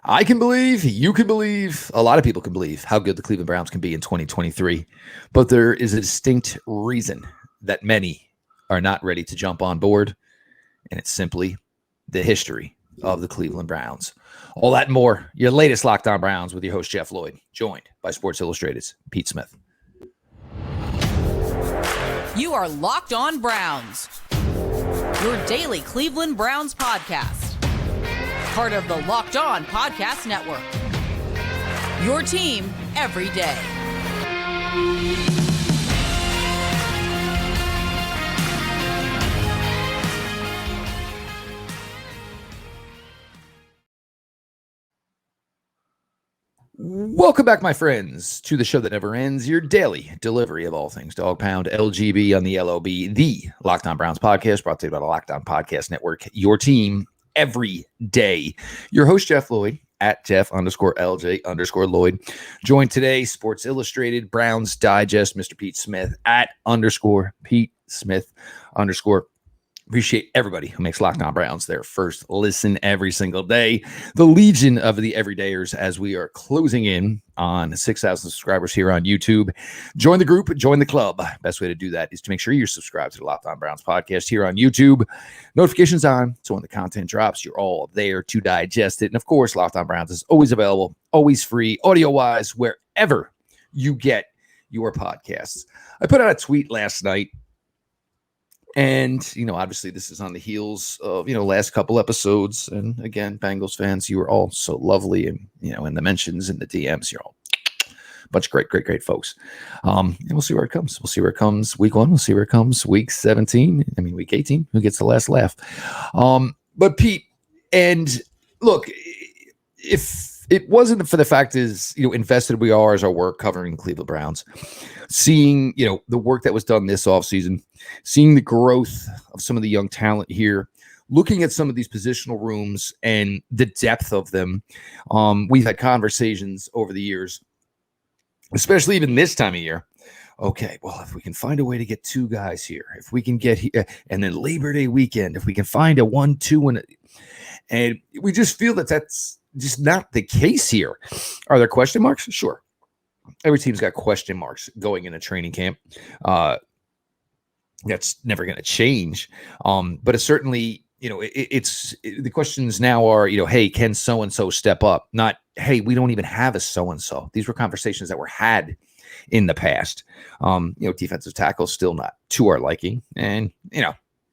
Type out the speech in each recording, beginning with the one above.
I can believe, you can believe, a lot of people can believe how good the Cleveland Browns can be in 2023. But there is a distinct reason that many are not ready to jump on board, and it's simply the history of the Cleveland Browns. All that and more, your latest Locked On Browns with your host, Jeff Lloyd, joined by Sports Illustrated's Pete Smith. You are Locked On Browns, your daily Cleveland Browns podcast. Part of the Locked On Podcast Network. Your team every day. Welcome back, my friends, to the show that never ends, your daily delivery of all things Dog Pound, LGB on the LOB, the Locked On Browns podcast, brought to you by the Locked On Podcast Network, your team every day. Your host, Jeff Lloyd, at Jeff_LJ_Lloyd. Joined today, Sports Illustrated, Browns Digest, Mr. Pete Smith, at _Pete Smith_. Appreciate everybody who makes Locked On Browns their first listen every single day. The legion of the everydayers as we are closing in on 6,000 subscribers here on YouTube. Join the group, join the club. Best way to do that is to make sure you're subscribed to the Locked On Browns podcast here on YouTube. Notifications on, so when the content drops, you're all there to digest it. And of course, Locked On Browns is always available, always free, audio-wise, wherever you get your podcasts. I put out a tweet last night. And, obviously this is on the heels of, last couple episodes. And again, Bengals fans, you are all so lovely. And, in the mentions and the DMs, you're all a bunch of great folks. And we'll see where it comes. We'll see where it comes week 1. We'll see where it comes week 17. Week 18, who gets the last laugh. But Pete, and look, if it wasn't for the fact is, invested we are as our work covering Cleveland Browns, seeing, the work that was done this offseason, seeing the growth of some of the young talent here, looking at some of these positional rooms and the depth of them. We've had conversations over the years, especially even this time of year. Okay, well, if we can find a way to get 2 guys here, if we can get here, and then Labor Day weekend, if we can find a 1-2, and we just feel that that's just not the case here. Are there question marks? Sure. Every team's got question marks going into training camp. That's never going to change. But it's certainly, the questions now are, hey, can so-and-so step up? Not, hey, we don't even have a so-and-so. These were conversations that were had in the past. Defensive tackle still not to our liking. And,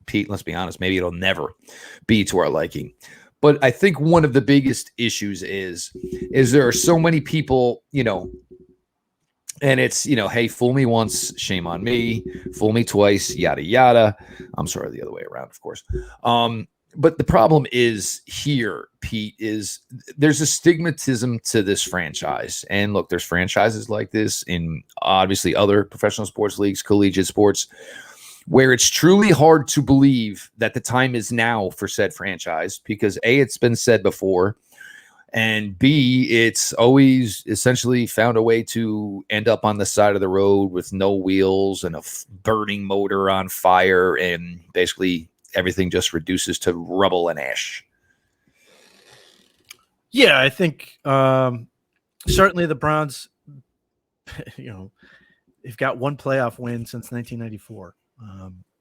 Pete, let's be honest, maybe it'll never be to our liking. But I think one of the biggest issues is there are so many people, and it's, hey, fool me once, shame on me, fool me twice, yada, yada. I'm sorry, the other way around, of course. But the problem is here, Pete, is there's a stigmatism to this franchise. And look, there's franchises like this in obviously other professional sports leagues, collegiate sports, where it's truly hard to believe that the time is now for said franchise because A, it's been said before, and B, it's always essentially found a way to end up on the side of the road with no wheels and a burning motor on fire, and basically everything just reduces to rubble and ash. Yeah, I think certainly the Browns, they've got 1 playoff win since 1994.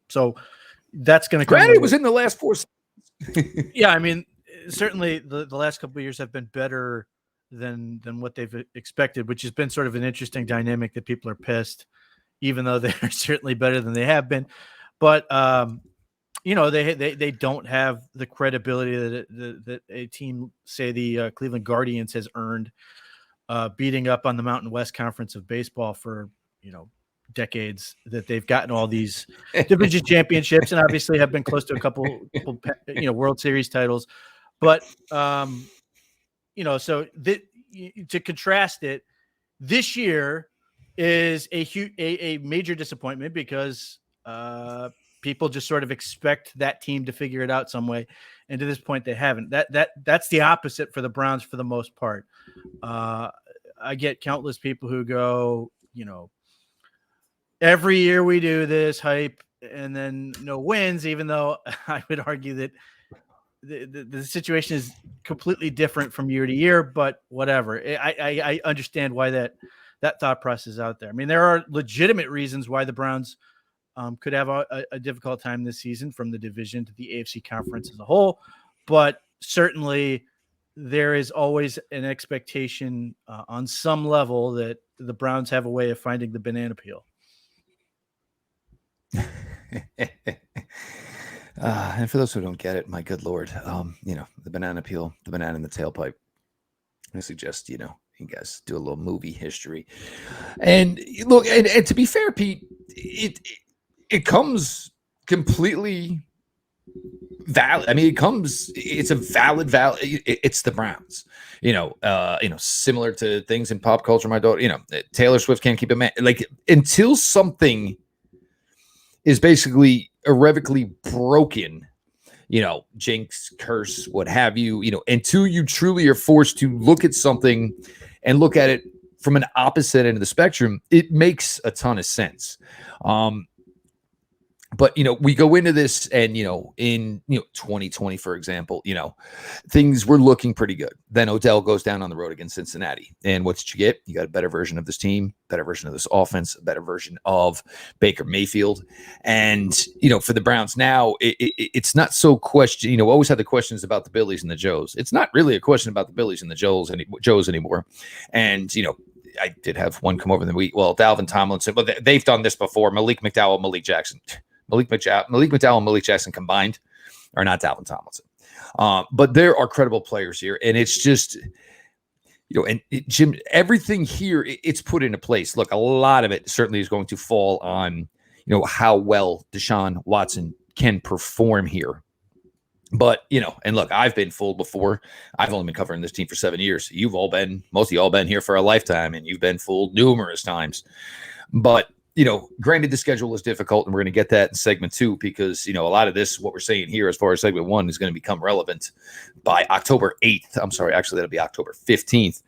So that's going to come. Granted, it was in the last 4 seasons. Yeah, certainly the last couple of years have been better than what they've expected, which has been sort of an interesting dynamic that people are pissed, even though they're certainly better than they have been. But they don't have the credibility that a team, say the Cleveland Guardians, has earned, beating up on the Mountain West Conference of baseball for decades, that they've gotten all these division championships and obviously have been close to a couple World Series titles. But so to contrast it, this year is a major disappointment because people just sort of expect that team to figure it out some way, and to this point they haven't. That's the opposite for the Browns for the most part. I get countless people who go, every year we do this hype and then no wins, even though I would argue that the situation is completely different from year to year, but whatever. I understand why that thought process is out there. I mean, there are legitimate reasons why the Browns could have a difficult time this season, from the division to the AFC conference as a whole, but certainly there is always an expectation on some level that the Browns have a way of finding the banana peel. And for those who don't get it, my good Lord, the banana peel, the banana in the tailpipe. I suggest, you guys do a little movie history. And look, and to be fair, Pete, it comes completely valid. I mean, it's a valid. It's the Browns, similar to things in pop culture. My daughter, Taylor Swift can't keep a man. Like, until something is basically irrevocably broken, jinx, curse, what have you, until you truly are forced to look at something and look at it from an opposite end of the spectrum, it makes a ton of sense. But, we go into this and, in 2020, for example, things were looking pretty good. Then Odell goes down on the road against Cincinnati. And what did you get? You got a better version of this team, better version of this offense, a better version of Baker Mayfield. And, for the Browns now, it's not so question. We always had the questions about the Billies and the Joes. It's not really a question about the Billies and the Joes anymore. And, I did have one come over the week. Well, Dalvin Tomlinson, but they've done this before. Malik McDowell, Malik Jackson. Malik McDowell and Malik Jackson combined are not Dalvin Tomlinson. But there are credible players here. And it's just, Jim, everything here, it's put into place. Look, a lot of it certainly is going to fall on, how well Deshaun Watson can perform here. But, and look, I've been fooled before. I've only been covering this team for 7 years. Most of you all been here for a lifetime, and you've been fooled numerous times. But, granted, the schedule is difficult, and we're going to get that in segment 2 because, a lot of this, what we're saying here as far as segment 1, is going to become relevant by October 8th. I'm sorry, actually, that'll be October 15th.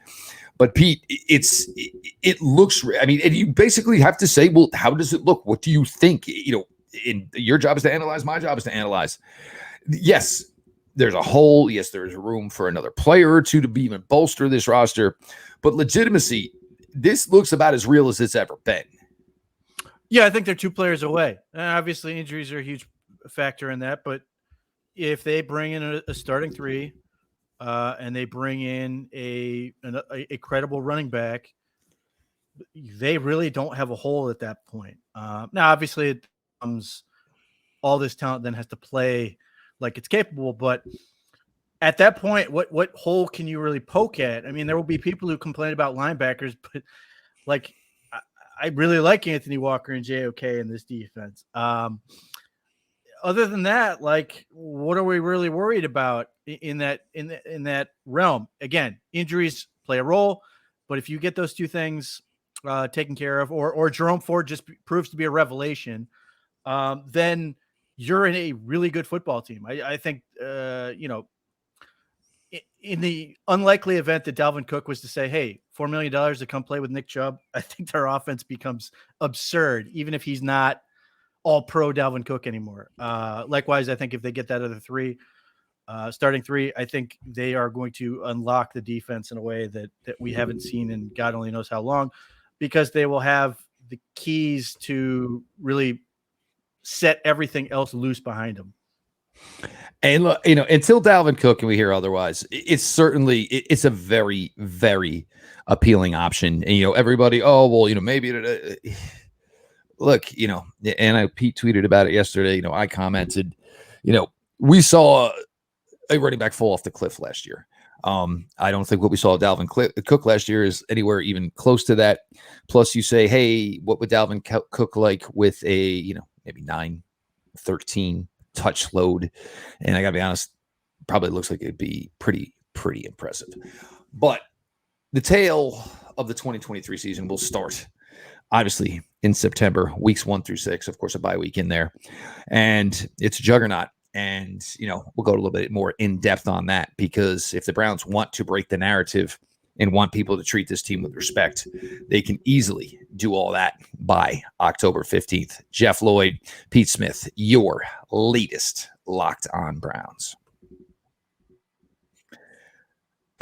But, Pete, it looks, and you basically have to say, well, how does it look? What do you think? Your job is to analyze, my job is to analyze. Yes, there's a hole. Yes, there's room for another player or two to even bolster this roster. But legitimacy, this looks about as real as it's ever been. Yeah, I think they're 2 players away. Obviously, injuries are a huge factor in that. But if they bring in a starting 3 and they bring in a credible running back, they really don't have a hole at that point. Now, obviously, it becomes all this talent then has to play like it's capable. But at that point, what hole can you really poke at? I mean, there will be people who complain about linebackers, but like – I really like Anthony Walker and JOK in this defense. Other than that, like, what are we really worried about in that realm? Again, injuries play a role, but if you get those 2 things taken care of, or Jerome Ford just proves to be a revelation, then you're in a really good football team. I think, in the unlikely event that Dalvin Cook was to say, hey, $4 million to come play with Nick Chubb, I think their offense becomes absurd, even if he's not all pro Dalvin Cook anymore. Likewise, I think if they get that other 3, starting 3, I think they are going to unlock the defense in a way that we haven't seen in God only knows how long, because they will have the keys to really set everything else loose behind them. And look, until Dalvin Cook and we hear otherwise, it's a very, very appealing option. And, everybody, maybe look, and Pete tweeted about it yesterday. I commented, we saw a running back fall off the cliff last year. I don't think what we saw Dalvin Cook last year is anywhere even close to that. Plus, you say, hey, what would Dalvin Cook like with a, maybe 9-13 touch load? And I gotta be honest, probably looks like it'd be pretty impressive. But the tale of the 2023 season will start obviously in September, weeks 1 through 6, of course, a bye week in there, and it's a juggernaut. And we'll go a little bit more in depth on that, because if the Browns want to break the narrative and want people to treat this team with respect, they can easily do all that by October 15th. Jeff Lloyd, Pete Smith, your latest Locked On Browns.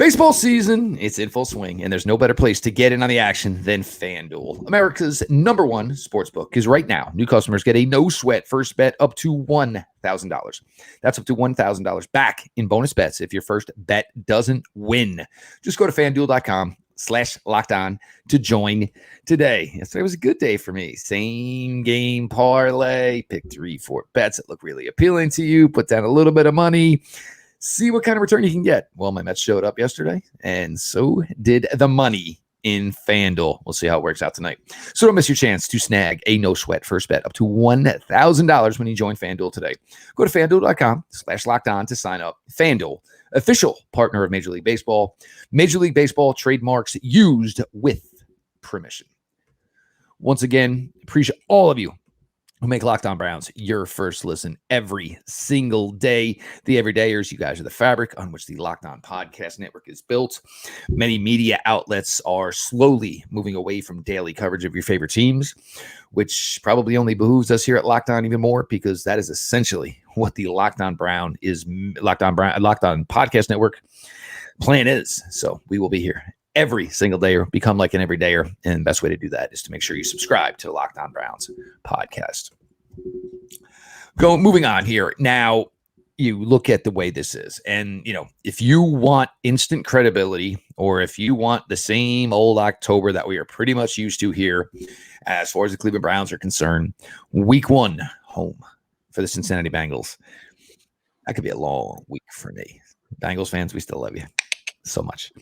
Baseball season, it's in full swing, and there's no better place to get in on the action than FanDuel, America's #1 sportsbook. Because right now, new customers get a no-sweat first bet up to $1,000. That's up to $1,000 back in bonus bets if your first bet doesn't win. Just go to FanDuel.com/lockedon to join today. Yesterday was a good day for me. Same game parlay. Pick 3-4 bets that look really appealing to you. Put down a little bit of money. See what kind of return you can get. Well, my Mets showed up yesterday, and so did the money in FanDuel. We'll see how it works out tonight. So don't miss your chance to snag a no-sweat first bet up to $1,000 when you join FanDuel today. Go to FanDuel.com/lockedon to sign up. FanDuel, official partner of Major League Baseball. Major League Baseball trademarks used with permission. Once again, appreciate all of you who make Locked On Browns your first listen every single day. The everydayers, you guys are the fabric on which the Locked On Podcast Network is built. Many media outlets are slowly moving away from daily coverage of your favorite teams, which probably only behooves us here at Locked On even more, because that is essentially what the Locked On Podcast Network plan is. So we will be here every single day, or become like an everydayer. And the best way to do that is to make sure you subscribe to the Locked On Browns podcast. Moving on here. Now, you look at the way this is, and, if you want instant credibility, or if you want the same old October that we are pretty much used to here, as far as the Cleveland Browns are concerned, week 1, home for the Cincinnati Bengals. That could be a long week for me. Bengals fans, we still love you so much.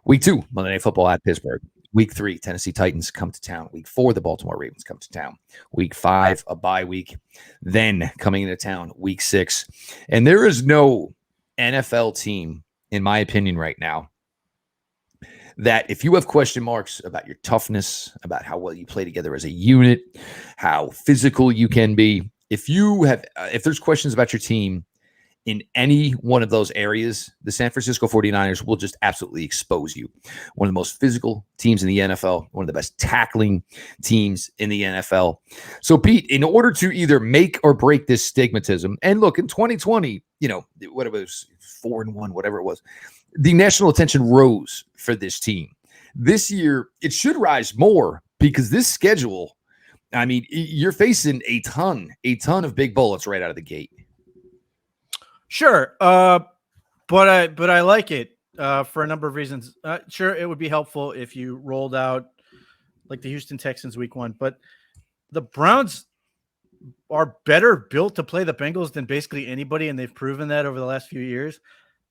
Week 2, Monday Night Football at Pittsburgh. Week 3, Tennessee Titans come to town. Week 4, the Baltimore Ravens come to town. Week 5, a bye week. Then coming into town, week 6. And there is no NFL team, in my opinion right now, that if you have question marks about your toughness, about how well you play together as a unit, how physical you can be, if there's questions about your team in any one of those areas, the San Francisco 49ers will just absolutely expose you. One of the most physical teams in the NFL, one of the best tackling teams in the NFL. So, Pete, in order to either make or break this stigmatism, and look, in 2020, what it was, 4-1, whatever it was, the national attention rose for this team. This year, it should rise more, because this schedule, you're facing a ton of big bullets right out of the gate. Sure. But I like it for a number of reasons. Sure, it would be helpful if you rolled out like the Houston Texans week 1, but the Browns are better built to play the Bengals than basically anybody, and they've proven that over the last few years.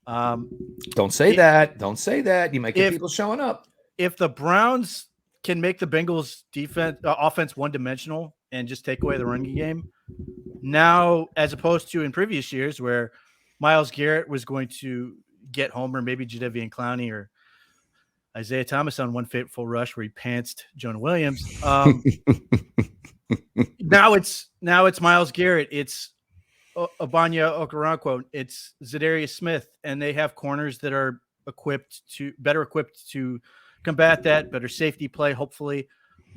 Don't say that. Don't say that. You might get people showing up. If the Browns can make the Bengals offense one-dimensional and just take away the running game, now, as opposed to in previous years where Myles Garrett was going to get home, or maybe Jadeveon Clowney or Isaiah Thomas on one fateful rush where he pantsed Jonah Williams. Now it's Myles Garrett. It's Obanya Okoronkwo. It's Zadarius Smith, and they have corners that are better equipped to combat that, better safety play, hopefully.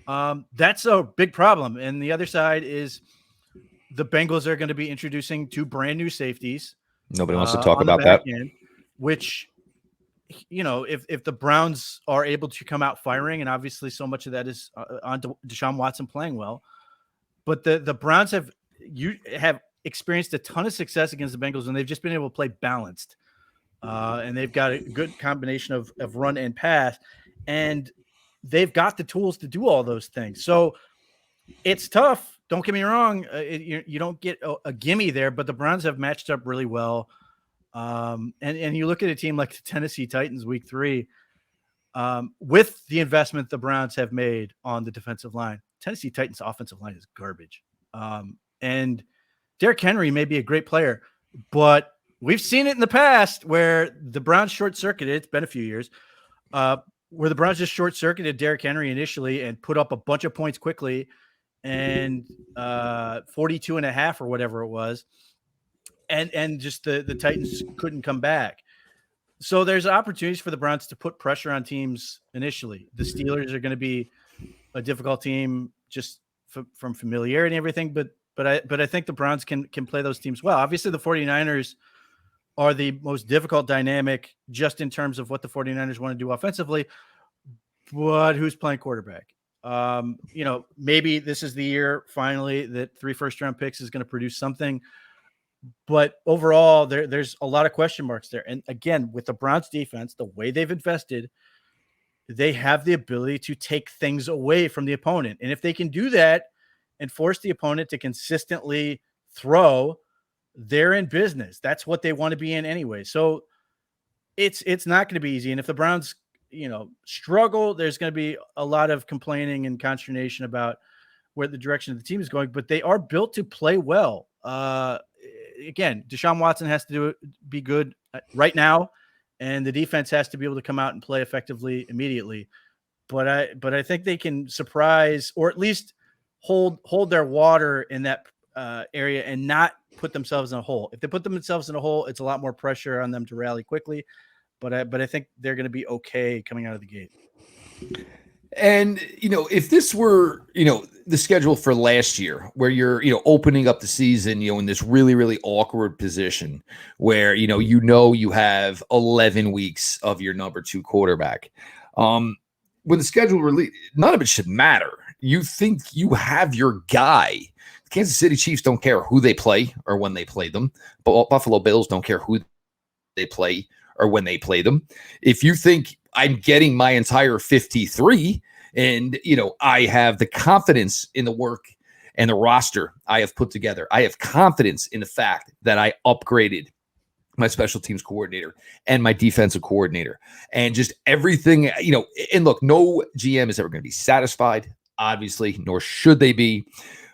That's a big problem. And the other side is the Bengals are going to be introducing 2 brand new safeties. Nobody wants to talk about that. End, which, if the Browns are able to come out firing, and obviously so much of that is on Deshaun Watson playing well, but the Browns have experienced a ton of success against the Bengals, and they've just been able to play balanced. And they've got a good combination of run and pass, and they've got the tools to do all those things. So it's tough. Don't get me wrong. You don't get a gimme there, but the Browns have matched up really well. And you look at a team like the Tennessee Titans week 3, with the investment the Browns have made on the defensive line. Tennessee Titans offensive line is garbage. And Derrick Henry may be a great player, but we've seen it in the past where the Browns short-circuited. It's been a few years. Where the Browns just short-circuited Derrick Henry initially and put up a bunch of points quickly, and 42.5 or whatever it was. And just the Titans couldn't come back. So there's opportunities for the Browns to put pressure on teams initially. The Steelers are going to be a difficult team just from familiarity and everything, but I think the Browns can play those teams well. Obviously the 49ers are the most difficult dynamic just in terms of what the 49ers want to do offensively, but who's playing quarterback? Maybe this is the year finally that 3 first-round picks is going to produce something. But overall, there's a lot of question marks there. And again, with the Browns defense, the way they've invested, they have the ability to take things away from the opponent. And if they can do that and force the opponent to consistently throw, they're in business. That's what they want to be in anyway. So it's not going to be easy. And if the Browns, struggle, there's going to be a lot of complaining and consternation about where the direction of the team is going, but they are built to play well. Again, Deshaun Watson has to be good right now, and the defense has to be able to come out and play effectively immediately. But I think they can surprise, or at least hold their water in that area and not put themselves in a hole. If they put themselves in a hole, it's a lot more pressure on them to rally quickly. But I think they're going to be okay coming out of the gate. And, if this were, the schedule for last year where you're, opening up the season, in this really, really awkward position where, you have 11 weeks of your number 2 quarterback. When the schedule release, none of it should matter. You think you have your guy. The Kansas City Chiefs don't care who they play or when they play them, but Buffalo Bills don't care who they play or when they play them. If you think I'm getting my entire 53 and, I have the confidence in the work and the roster I have put together, I have confidence in the fact that I upgraded my special teams coordinator and my defensive coordinator and just everything, and look, no GM is ever going to be satisfied, obviously, nor should they be.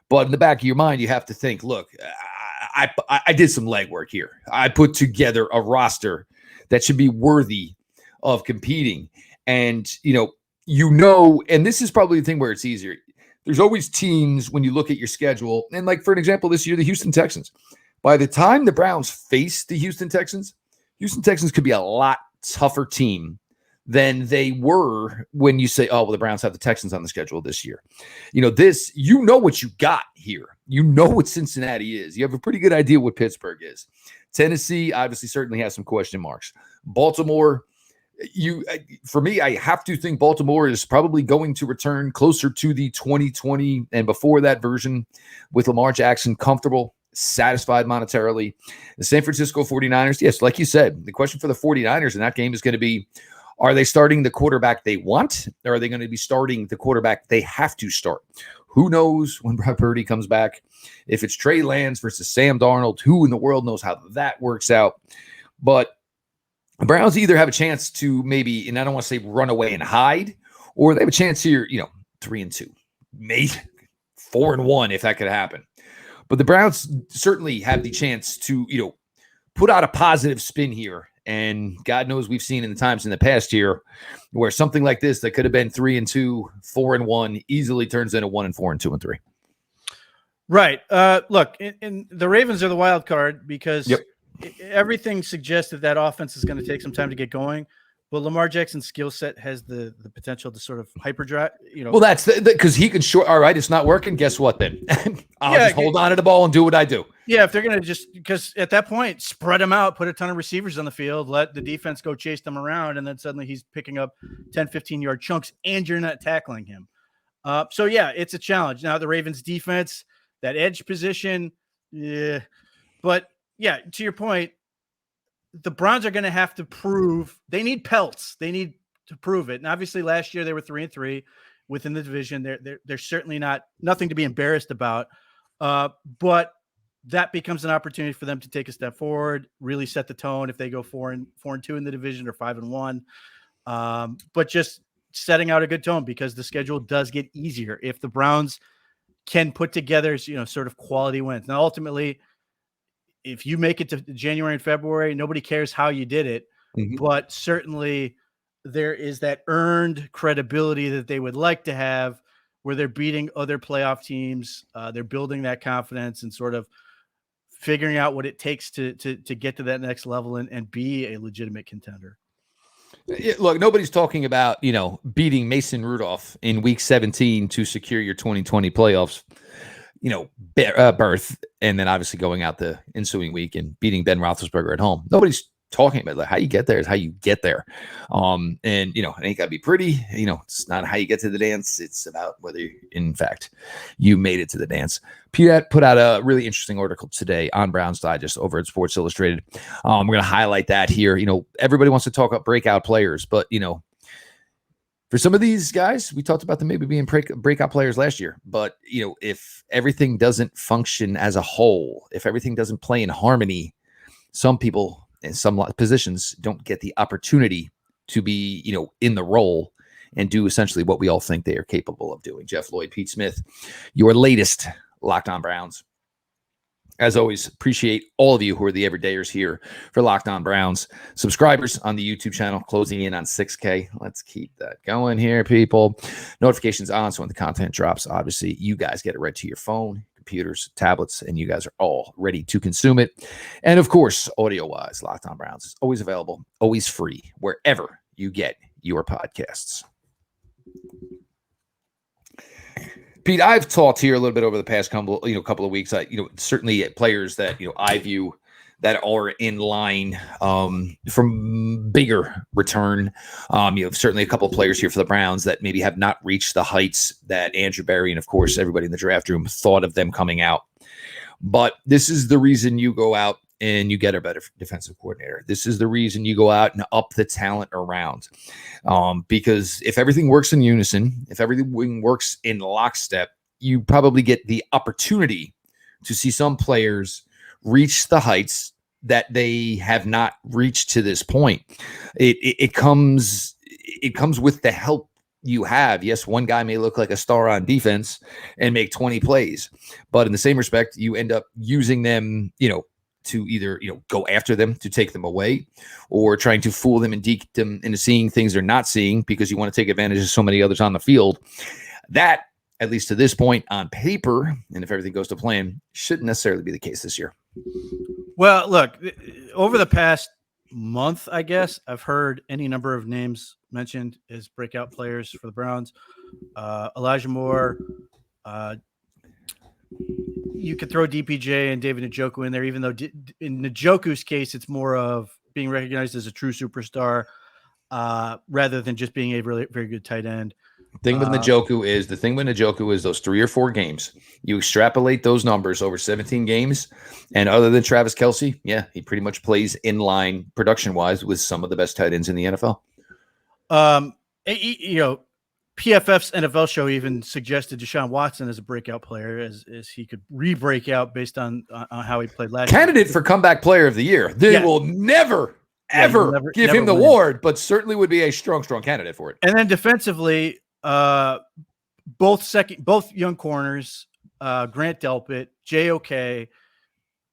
But in the back of your mind, you have to think, look, I did some legwork here. I put together a roster that should be worthy of competing. And, and this is probably the thing where it's easier. There's always teams when you look at your schedule. And like, for an example, this year, the Houston Texans. By the time the Browns face the Houston Texans could be a lot tougher team than they were when you say, oh, well, the Browns have the Texans on the schedule this year. What you got here. You know what Cincinnati is. You have a pretty good idea what Pittsburgh is. Tennessee obviously certainly has some question marks. Baltimore, for me, I have to think Baltimore is probably going to return closer to the 2020 and before that version with Lamar Jackson comfortable, satisfied monetarily. The San Francisco 49ers, yes, like you said, the question for the 49ers in that game is going to be, are they starting the quarterback they want, or are they going to be starting the quarterback they have to start? Who knows when Brock Purdy comes back? If it's Trey Lance versus Sam Darnold, who in the world knows how that works out? But the Browns either have a chance to maybe, and I don't want to say run away and hide, or they have a chance here, 3-2, maybe 4-1 if that could happen. But the Browns certainly have the chance to, put out a positive spin here. And God knows we've seen in the times in the past here where something like this that could have been 3-2, 4-1 easily turns into 1-4 and 2-3. Right. Look, and the Ravens are the wild card because everything suggests that offense is going to take some time to get going. But Lamar Jackson's skill set has the potential to sort of hyperdrive, Well, that's because he could all right, it's not working. Guess what then? I'll just hold on to the ball and do what I do. Yeah, if they're going to because at that point, spread them out, put a ton of receivers on the field, let the defense go chase them around, and then suddenly he's picking up 10, 15-yard chunks, and you're not tackling him. So, yeah, it's a challenge. Now, the Ravens' defense, that edge position, yeah. But, yeah, to your point, the Browns are going to have to prove – they need pelts. They need to prove it. And obviously last year they were 3-3 within the division. They're certainly nothing to be embarrassed about. But that becomes an opportunity for them to take a step forward, really set the tone if they go 4-2 in the division or 5-1. But just setting out a good tone because the schedule does get easier if the Browns can put together, sort of quality wins. Now, ultimately – if you make it to January and February, nobody cares how you did it, but certainly there is that earned credibility that they would like to have where they're beating other playoff teams. They're building that confidence and sort of figuring out what it takes to get to that next level and be a legitimate contender. Look, nobody's talking about, beating Mason Rudolph in week 17 to secure your 2020 playoffs. berth, and then obviously going out the ensuing week and beating Ben Roethlisberger at home. Nobody's talking about how you get there is how you get there. And it ain't got to be pretty. It's not how you get to the dance. It's about whether, in fact, you made it to the dance. Pete put out a really interesting article today on Browns Digest over at Sports Illustrated. We're going to highlight that here. Everybody wants to talk about breakout players, but, for some of these guys, we talked about them maybe being breakout players last year. But, if everything doesn't function as a whole, if everything doesn't play in harmony, some people in some positions don't get the opportunity to be, in the role and do essentially what we all think they are capable of doing. Jeff Lloyd, Pete Smith, your latest Locked On Browns. As always, appreciate all of you who are the everydayers here for Locked On Browns. Subscribers on the YouTube channel, closing in on 6K. Let's keep that going here, people. Notifications on, so when the content drops, obviously, you guys get it right to your phone, computers, tablets, and you guys are all ready to consume it. And of course, audio-wise, Locked On Browns is always available, always free, wherever you get your podcasts. Pete, I've talked here a little bit over the past couple of weeks. Certainly players that I view that are in line from bigger return. Certainly a couple of players here for the Browns that maybe have not reached the heights that Andrew Berry and, of course, everybody in the draft room thought of them coming out. But this is the reason you go out and you get a better defensive coordinator. This is the reason you go out and up the talent around. Because if everything works in unison, if everything works in lockstep, you probably get the opportunity to see some players reach the heights that they have not reached to this point. It comes with the help you have. Yes, one guy may look like a star on defense and make 20 plays, but in the same respect, you end up using them, to either, go after them to take them away, or trying to fool them and deke them into seeing things they're not seeing because you want to take advantage of so many others on the field. That, at least to this point on paper, and if everything goes to plan, shouldn't necessarily be the case this year. Well, look, over the past month, I guess, I've heard any number of names mentioned as breakout players for the Browns. Elijah Moore, you could throw DPJ and David Njoku in there, even though in Njoku's case, it's more of being recognized as a true superstar rather than just being a really very good tight end. The thing with Njoku is those 3 or 4 games. You extrapolate those numbers over 17 games, and other than Travis Kelce, yeah, he pretty much plays in line production-wise with some of the best tight ends in the NFL. PFF's NFL show even suggested Deshaun Watson as a breakout player, as he could re-break out based on how he played last year. Candidate for comeback player of the year. They will never give him the award, but certainly would be a strong candidate for it. And then defensively, both young corners, Grant Delpit, JOK,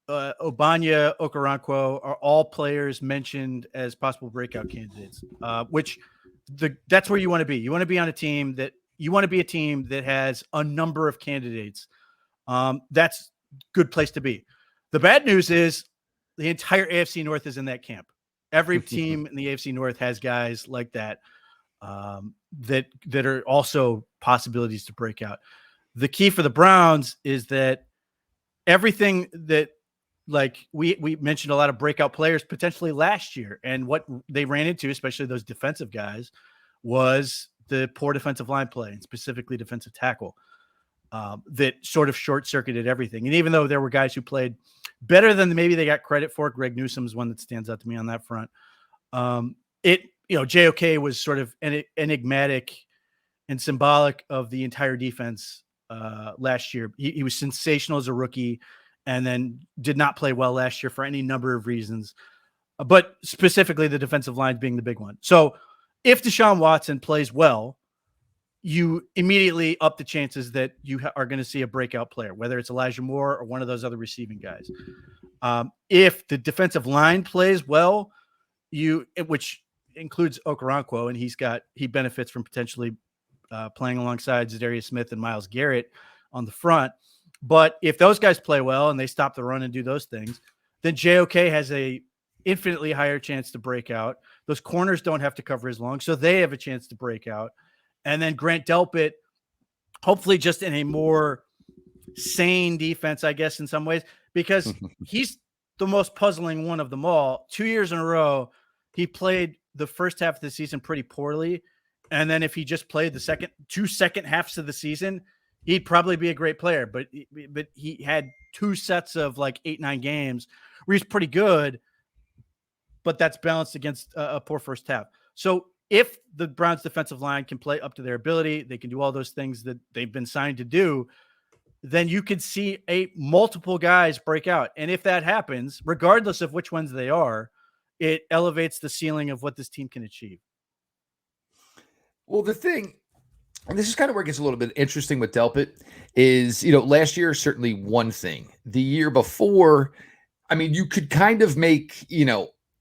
Obanya Okoronkwo are all players mentioned as possible breakout candidates, that's where you want to be. You want to be on a team that has a number of candidates. That's a good place to be. The bad news is the entire AFC North is in that camp. Every team in the AFC North has guys like that, that are also possibilities to break out. The key for the Browns is that everything that, like we mentioned a lot of breakout players potentially last year, and what they ran into, especially those defensive guys, was the poor defensive line play, and specifically defensive tackle, that sort of short-circuited everything. And even though there were guys who played better than maybe they got credit for, Greg Newsome is one that stands out to me on that front. JOK was sort of enigmatic and symbolic of the entire defense last year. He was sensational as a rookie, and then did not play well last year for any number of reasons, but specifically the defensive line being the big one. So if Deshaun Watson plays well, you immediately up the chances that you are going to see a breakout player, whether it's Elijah Moore or one of those other receiving guys. If the defensive line plays well, which includes Okoronkwo, and he benefits from potentially playing alongside Zadarius Smith and Myles Garrett on the front. But if those guys play well and they stop the run and do those things, then JOK has a infinitely higher chance to break out. Those corners don't have to cover as long, so they have a chance to break out. And then Grant Delpit, hopefully just in a more sane defense, I guess, in some ways, because he's the most puzzling one of them all. 2 years in a row, he played the first half of the season pretty poorly. And then if he just played the two second halves of the season, he'd probably be a great player. But he had 2 sets of like 8-9 games where he's pretty good, but that's balanced against a poor first half. So if the Browns defensive line can play up to their ability, they can do all those things that they've been signed to do, then you could see multiple guys break out. And if that happens, regardless of which ones they are, it elevates the ceiling of what this team can achieve. Well, the thing, and this is kind of where it gets a little bit interesting with Delpit, is, last year, certainly one thing. The year before, I mean, you could kind of make,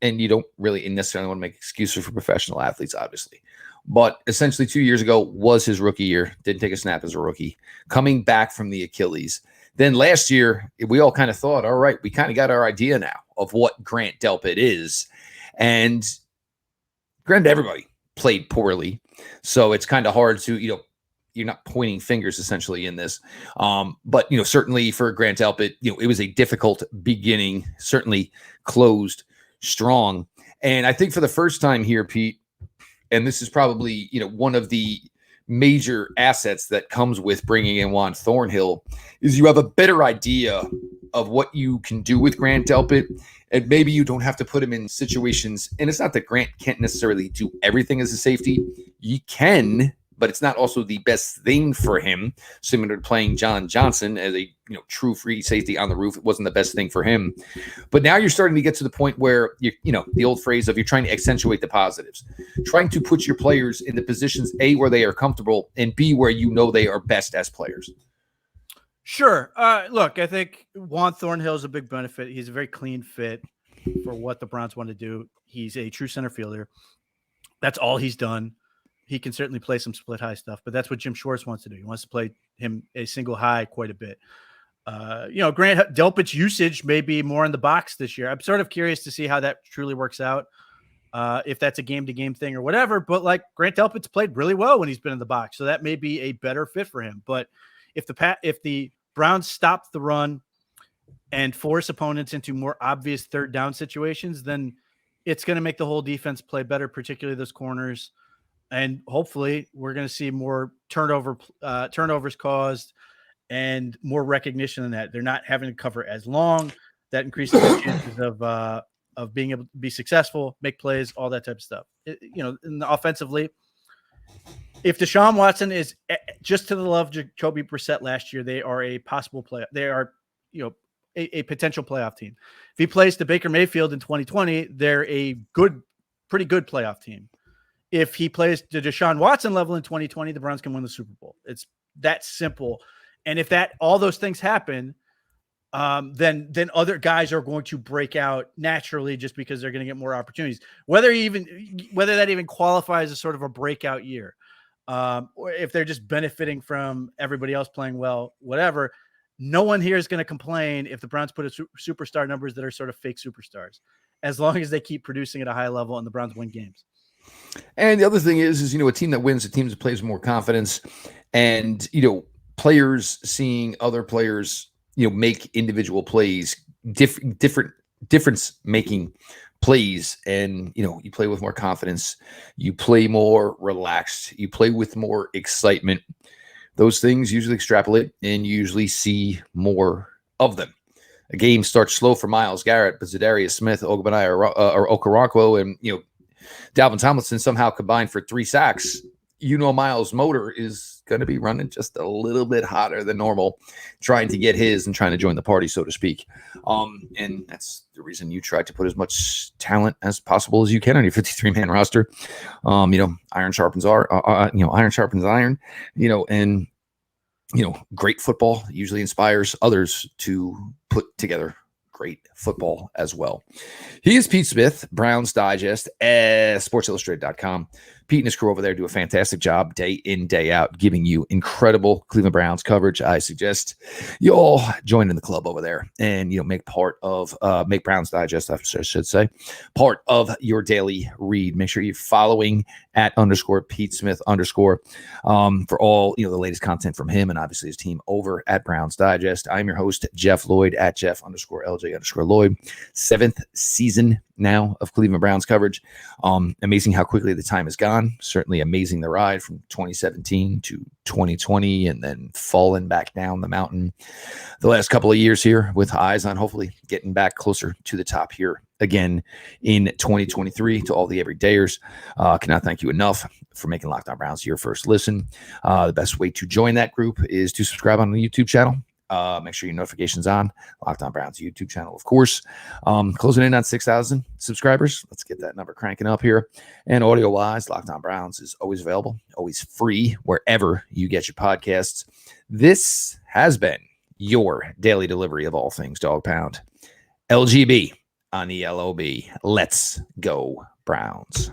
and you don't really necessarily want to make excuses for professional athletes, obviously. But essentially 2 years ago was his rookie year. Didn't take a snap as a rookie. Coming back from the Achilles. Then last year, we all kind of thought, all right, we kind of got our idea now of what Grant Delpit is. And granted, everybody played poorly. So it's kind of hard to, you're not pointing fingers essentially in this. But, certainly for Grant Delpit, it was a difficult beginning, certainly closed strong. And I think for the first time here, Pete, and this is probably, one of the major assets that comes with bringing in Juan Thornhill, is you have a better idea of what you can do with Grant Delpit. And maybe you don't have to put him in situations. And it's not that Grant can't necessarily do everything as a safety. You can, but it's not also the best thing for him. Similar to playing John Johnson as a true free safety on the roof, it wasn't the best thing for him. But now you're starting to get to the point where the old phrase of you're trying to accentuate the positives, trying to put your players in the positions A, where they are comfortable, and B, where they are best as players. Sure. Look, I think Juan Thornhill is a big benefit. He's a very clean fit for what the Browns want to do. He's a true center fielder. That's all he's done. He can certainly play some split high stuff, but that's what Jim Schwartz wants to do. He wants to play him a single high quite a bit. Grant Delpit's usage may be more in the box this year. I'm sort of curious to see how that truly works out. If that's a game-to-game thing or whatever, but like Grant Delpit's played really well when he's been in the box. So that may be a better fit for him. But if the Browns stop the run and force opponents into more obvious third down situations, then it's going to make the whole defense play better, particularly those corners. And hopefully we're going to see more turnovers caused and more recognition in that. They're not having to cover as long. That increases the chances of being able to be successful, make plays, all that type of stuff. And offensively, if Deshaun Watson is just to the level of Jacoby Brissett last year, they are a possible play. They are, a potential playoff team. If he plays to Baker Mayfield in 2020, they're a pretty good playoff team. If he plays to Deshaun Watson level in 2020, the Browns can win the Super Bowl. It's that simple. And if all those things happen, then other guys are going to break out naturally just because they're going to get more opportunities. Whether that even qualifies as sort of a breakout year, or if they're just benefiting from everybody else playing well, whatever. No one here is going to complain if the Browns put superstar numbers that are sort of fake superstars, as long as they keep producing at a high level and the Browns win games. And the other thing is a team that wins, a team that plays more confidence, and players seeing other players make individual plays, difference making plays, and you play with more confidence, you play more relaxed, you play with more excitement. Those things usually extrapolate, and you usually see more of them. A game starts slow for Myles Garrett, but Zadarius Smith, Ogbonnia, or Okoronkwo, and Dalvin Tomlinson somehow combined for 3 sacks. Miles' motor is going to be running just a little bit hotter than normal, trying to get his and trying to join the party, so to speak. And that's the reason you try to put as much talent as possible as you can on your 53-man roster. Iron sharpens iron sharpens iron, and great football usually inspires others to put together great football as well. He is Pete Smith, Browns Digest, SportsIllustrated.com. Pete and his crew over there do a fantastic job day in, day out, giving you incredible Cleveland Browns coverage. I suggest you all join in the club over there and, make make Browns Digest, I should say, part of your daily read. Make sure you're following at _Pete Smith _ for all, the latest content from him and obviously his team over at Browns Digest. I'm your host, Jeff Lloyd at Jeff _LJ _Lloyd. 7th season now of Cleveland Browns coverage. Amazing how quickly the time has gone. Certainly amazing the ride from 2017 to 2020 and then falling back down the mountain the last couple of years here with eyes on hopefully getting back closer to the top here again in 2023. To all the everydayers, cannot thank you enough for making Locked On Browns your first listen. The best way to join that group is to subscribe on the YouTube channel. Make sure your notifications on Locked On Browns YouTube channel, of course. Closing in on 6,000 subscribers. Let's get that number cranking up here. And audio wise, Locked On Browns is always available, always free wherever you get your podcasts. This has been your daily delivery of all things Dog Pound. LGB on the LOB. Let's go Browns.